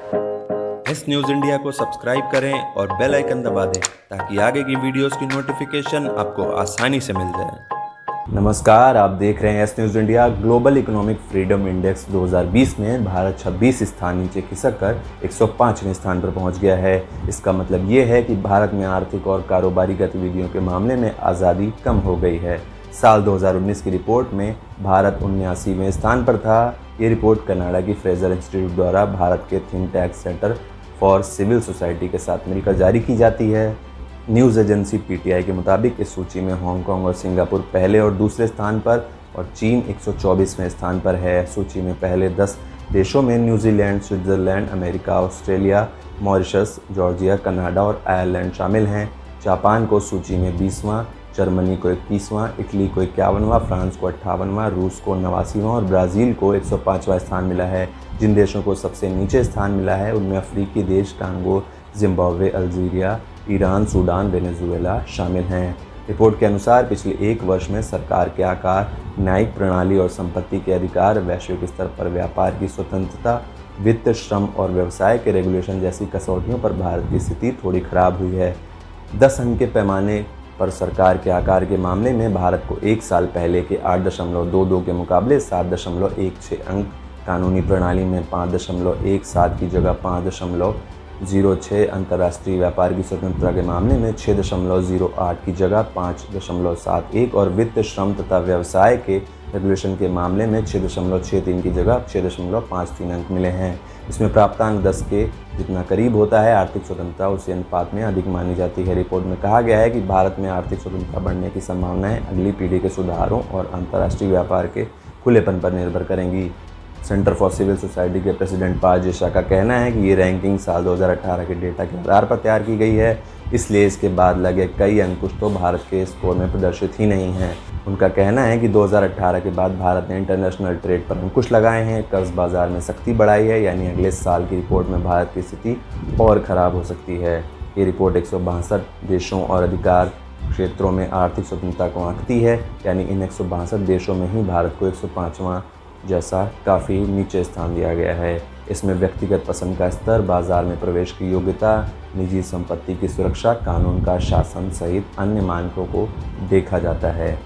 S news India को subscribe करें और बेल आइकन दबा दें ताकि आगे की वीडियोस की नोटिफिकेशन आपको आसानी से मिल जाए। नमस्कार, आप देख रहे हैं S news India. Global economic freedom index 2020 में भारत 26 स्थान नीचे खिसक कर 105वें स्थान पर पहुंच गया है। इसका मतलब ये है कि भारत में आर्थिक और कारोबारी गतिविधियों के मामले में आज़ादी कम हो गई है। साल 2019 की रिपोर्ट में भारत 79वें स्थान पर था। ये रिपोर्ट कनाडा की फ्रेजर इंस्टीट्यूट द्वारा भारत के think tank centre for civil society के साथ मिलकर जारी की जाती है। न्यूज़ एजेंसी पीटीआई के मुताबिक इस सूची में हांगकांग और सिंगापुर पहले और दूसरे स्थान पर और चीन 124वें स्थान पर है। सूची में पहले 10 देशों में New Zealand, Switzerland, America, Australia, Mauritius, Georgia, Canada और आयरलैंड शामिल हैं। जापान को सूची में 20वां, जर्मनी को 21वां, इटली को 51वां, फ्रांस को 58वां, रूस को 89वां और ब्राज़ील को 105वां स्थान मिला है। जिन देशों को सबसे नीचे स्थान मिला है उनमें अफ्रीकी देश Congo, Zimbabwe, Algeria, Iran, Sudan, Venezuela शामिल हैं। रिपोर्ट के अनुसार पिछले एक वर्ष में सरकार के आकार, न्यायिक प्रणाली और संपत्ति के अधिकार, वैश्विक स्तर पर व्यापार की स्वतंत्रता, वित्त, श्रम और व्यवसाय के रेगुलेशन जैसी कसौटियों पर भारत की स्थिति थोड़ी खराब हुई है। 10 अंक के पैमाने पर सरकार के आकार के मामले में भारत को एक साल पहले के 8.22 के मुकाबले 7.16 अंक, कानूनी प्रणाली में 5.17 की जगह 5.06, अंतर्राष्ट्रीय व्यापार की स्वतंत्रता के मामले में 6.08 की जगह 5.71 और वित्त, श्रम तथा व्यवसाय के रेगुलेशन के मामले में 6.63 की जगह 6.53 अंक मिले हैं। इसमें प्राप्तांक 10 के जितना करीब होता है, आर्थिक स्वतंत्रता उसी अनुपात में अधिक मानी जाती है। रिपोर्ट में कहा गया है कि भारत में आर्थिक स्वतंत्रता बढ़ने की संभावनाएं अगली पीढ़ी के सुधारों और अंतर्राष्ट्रीय व्यापार के खुलेपन पर निर्भर करेंगी। सेंटर फॉर सिविल सोसाइटी के प्रेसिडेंट पाज शाह का कहना है कि ये रैंकिंग साल 2018 के डेटा के आधार पर तैयार की गई है, इसलिए इसके बाद लगे कई अंकुश तो भारत के स्कोर में प्रदर्शित ही नहीं हैं। उनका कहना है कि 2018 के बाद भारत ने इंटरनेशनल ट्रेड पर अंकुश लगाए हैं, कर्ज बाजार में सख्ती बढ़ाई है, यानी अगले साल की रिपोर्ट में भारत की स्थिति और ख़राब हो सकती है। ये रिपोर्ट 162 देशों और अधिकार क्षेत्रों में आर्थिक स्वतंत्रता को आंकती है, यानी इन 162 देशों में ही भारत को 105वां जैसा काफ़ी नीचे स्थान दिया गया है। इसमें व्यक्तिगत पसंद का स्तर, बाजार में प्रवेश की योग्यता, निजी संपत्ति की सुरक्षा, कानून का शासन सहित अन्य मानकों को देखा जाता है।